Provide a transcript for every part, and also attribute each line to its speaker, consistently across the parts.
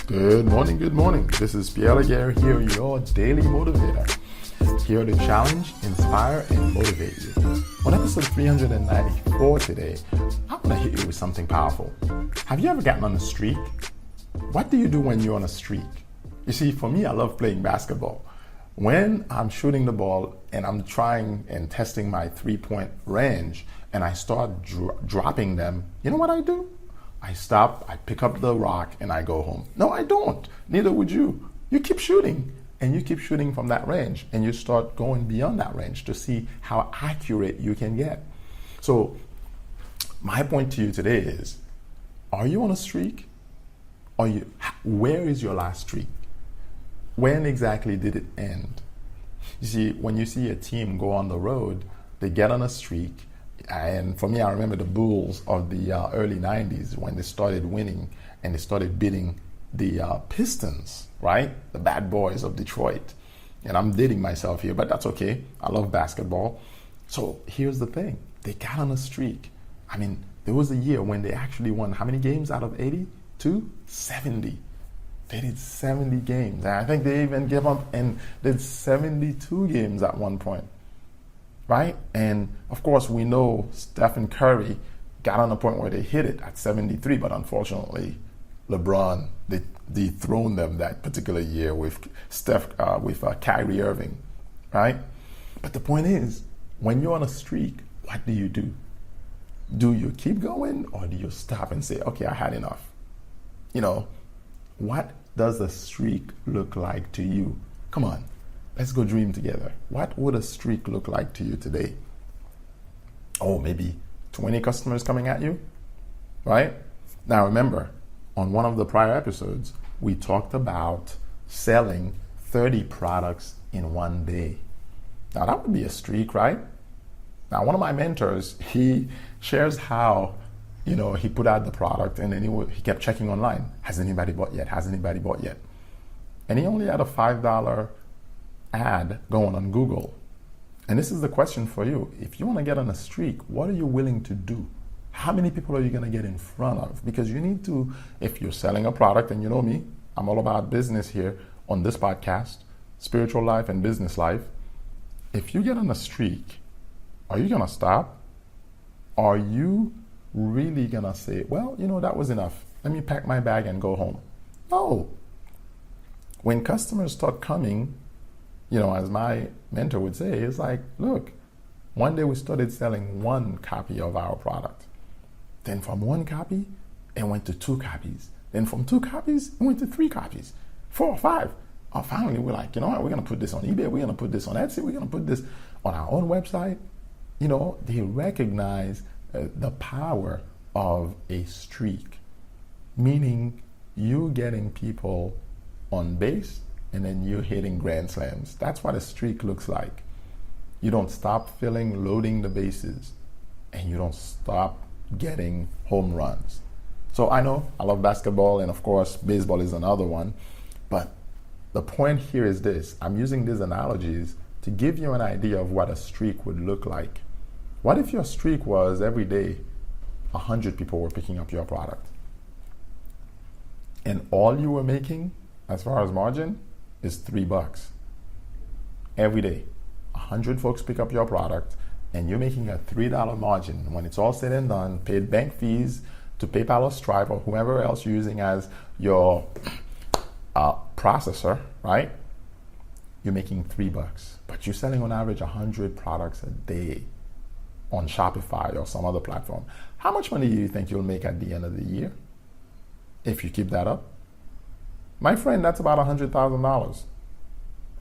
Speaker 1: Good morning. This is Pierre Laguerre here, your daily motivator. Here to challenge, inspire, and motivate you. On episode 394 today, I want to hit you with something powerful. Have you ever gotten on a streak? What do you do when you're on a streak? You see, for me, I love playing basketball. When I'm shooting the ball and I'm trying and testing my three-point range and I start dropping them, you know what I do? I stop, I pick up the rock, and I go home. No, I don't. Neither would you. You keep shooting, and you keep shooting from that range, and you start going beyond that range to see how accurate you can get. So, my point to you today is, are you on a streak? Where is your last streak? When exactly did it end? You see, when you see a team go on the road, they get on a streak. And for me, I remember the Bulls of the early 90s when they started winning and they started beating the Pistons, right? The bad boys of Detroit. And I'm dating myself here, but that's okay. I love basketball. So here's the thing. They got on a streak. I mean, there was a year when they actually won how many games out of 82? 70. They did 70 games. And I think they even gave up and did 72 games at one point. Right? And of course, we know Stephen Curry got on a point where they hit it at 73, but unfortunately, LeBron dethroned them that particular year with Kyrie Irving, right? But the point is, when you're on a streak, what do? Do you keep going or do you stop and say, okay, I had enough? You know, what does a streak look like to you? Come on. Let's go dream together. What would a streak look like to you today? Oh, maybe 20 customers coming at you, right? Now remember, on one of the prior episodes, we talked about selling 30 products in one day. Now that would be a streak, right? Now one of my mentors, he shares how, he put out the product and then he kept checking online. Has anybody bought yet? Has anybody bought yet? And he only had a $5 ad going on Google. And this is the question for you. If you want to get on a streak, what are you willing to do? How many people are you going to get in front of? Because you need to, if you're selling a product, and you know me, I'm all about business here on this podcast, spiritual life and business life. If you get on a streak, are you going to stop? Are you really going to say, well, that was enough. Let me pack my bag and go home? No. When customers start coming, as my mentor would say, it's like, look, one day we started selling one copy of our product. Then from one copy, it went to 2 copies. Then from 2 copies, it went to 3 copies, 4 or 5. Finally, we're like, you know what, we're going to put this on eBay, we're going to put this on Etsy, we're going to put this on our own website. They recognize the power of a streak, meaning you getting people on base and then you're hitting grand slams. That's what a streak looks like. You don't stop loading the bases, and you don't stop getting home runs. So I know I love basketball, and of course baseball is another one, but the point here is this. I'm using these analogies to give you an idea of what a streak would look like. What if your streak was every day 100 people were picking up your product, and all you were making as far as margin is $3 every day. 100 folks pick up your product and you're making a $3 margin. When it's all said and done, paid bank fees to PayPal or Stripe or whoever else you're using as your processor, right? You're making $3, but you're selling on average 100 products a day on Shopify or some other platform. How much money do you think you'll make at the end of the year if you keep that up? My friend, that's about $100,000,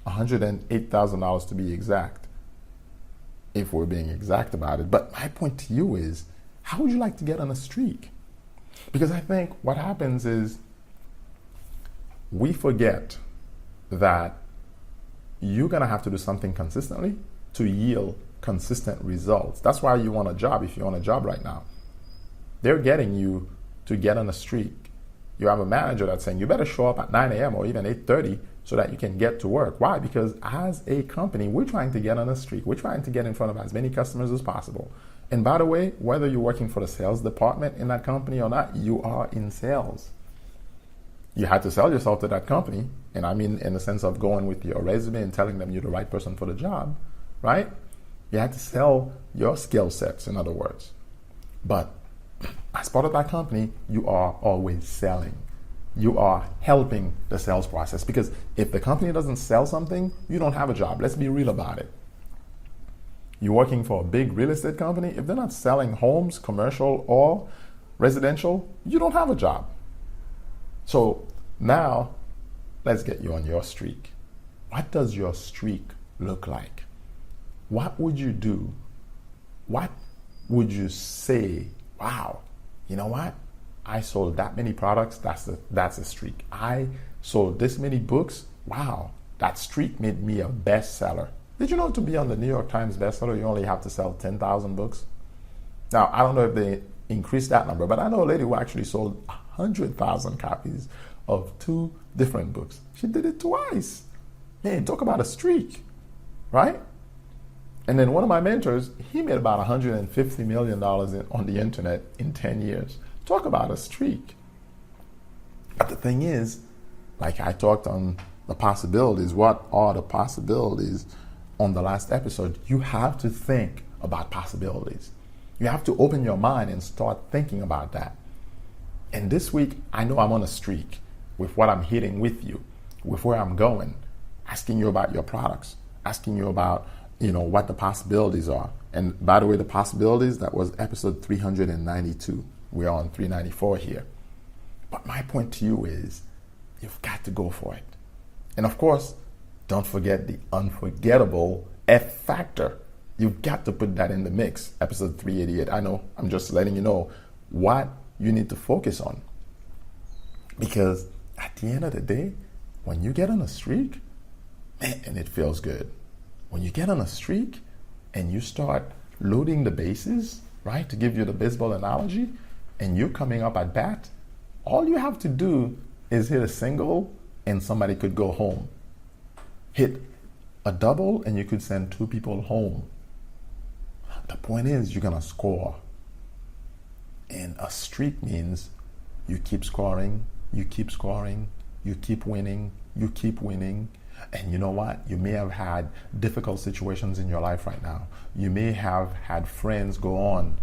Speaker 1: $108,000 to be exact, if we're being exact about it. But my point to you is, how would you like to get on a streak? Because I think what happens is we forget that you're going to have to do something consistently to yield consistent results. That's why you want a job if you're on a job right now. They're getting you to get on a streak. You have a manager that's saying you better show up at 9 a.m. or even 8:30 so that you can get to work. Why? Because as a company, we're trying to get on a streak. We're trying to get in front of as many customers as possible. And by the way, whether you're working for the sales department in that company or not, you are in sales. You had to sell yourself to that company. And I mean, in the sense of going with your resume and telling them you're the right person for the job, right? You had to sell your skill sets, in other words. But as part of that company, you are always selling. You are helping the sales process, because if the company doesn't sell something, you don't have a job. Let's be real about it. You're working for a big real estate company. If they're not selling homes, commercial or residential, you don't have a job. So now let's get you on your streak. What does your streak look like? What would you do? What would you say? Wow, you know what? I sold that many products. That's a streak. I sold this many books. Wow, that streak made me a bestseller. Did you know to be on the New York Times bestseller, you only have to sell 10,000 books? Now, I don't know if they increased that number, but I know a lady who actually sold 100,000 copies of 2 different books. She did it twice. Man, talk about a streak, right? And then one of my mentors, he made about $150 million on the internet in 10 years. Talk about a streak. But the thing is, like I talked on the possibilities, what are the possibilities on the last episode? You have to think about possibilities. You have to open your mind and start thinking about that. And this week, I know I'm on a streak with what I'm hitting with you, with where I'm going, asking you about your products, asking you about, what the possibilities are. And by the way, the possibilities, that was episode 392. We're on 394 here. But my point to you is, you've got to go for it. And of course, don't forget the unforgettable F factor. You've got to put that in the mix. Episode 388. I know, I'm just letting you know what you need to focus on. Because at the end of the day, when you get on a streak, man, it feels good. When you get on a streak and you start loading the bases, right, to give you the baseball analogy, and you're coming up at bat, all you have to do is hit a single and somebody could go home. Hit a double and you could send 2 people home. The point is, you're going to score. And a streak means you keep scoring, you keep scoring, you keep winning, you keep winning. And you know what? You may have had difficult situations in your life right now. You may have had friends go on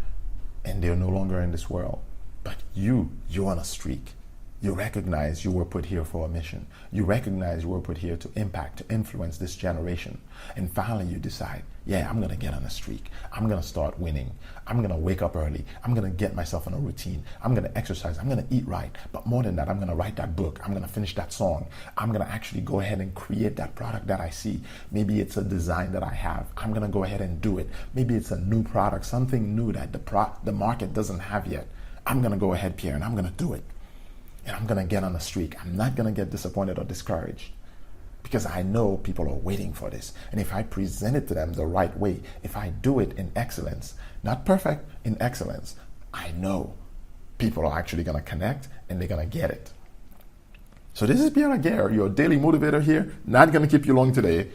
Speaker 1: and they're no longer in this world. But you're on a streak. You recognize you were put here for a mission. You recognize you were put here to impact, to influence this generation. And finally you decide, yeah, I'm going to get on a streak. I'm going to start winning. I'm going to wake up early. I'm going to get myself in a routine. I'm going to exercise. I'm going to eat right. But more than that, I'm going to write that book. I'm going to finish that song. I'm going to actually go ahead and create that product that I see. Maybe it's a design that I have. I'm going to go ahead and do it. Maybe it's a new product, something new that the market doesn't have yet. I'm going to go ahead, Pierre, and I'm going to do it. And I'm going to get on a streak. I'm not going to get disappointed or discouraged, because I know people are waiting for this. And if I present it to them the right way, if I do it in excellence, not perfect, in excellence, I know people are actually going to connect and they're going to get it. So this is Pierre Laguerre, your daily motivator here. Not going to keep you long today.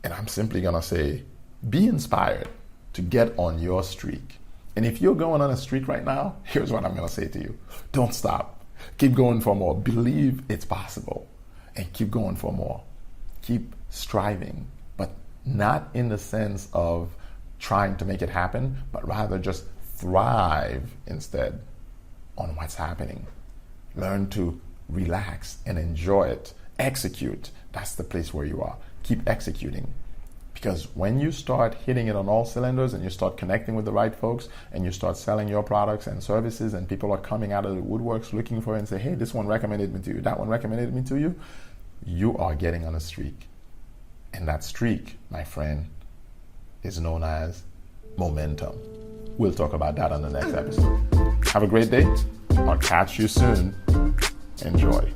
Speaker 1: And I'm simply going to say, be inspired to get on your streak. And if you're going on a streak right now, here's what I'm going to say to you. Don't stop. Keep going for more. Believe it's possible. And keep going for more. Keep striving, but not in the sense of trying to make it happen, but rather just thrive instead on what's happening. Learn to relax and enjoy it. Execute. That's the place where you are. Keep executing. Because when you start hitting it on all cylinders and you start connecting with the right folks and you start selling your products and services and people are coming out of the woodworks looking for it and say, hey, this one recommended me to you, that one recommended me to you, you are getting on a streak. And that streak, my friend, is known as momentum. We'll talk about that on the next episode. Have a great day. I'll catch you soon. Enjoy.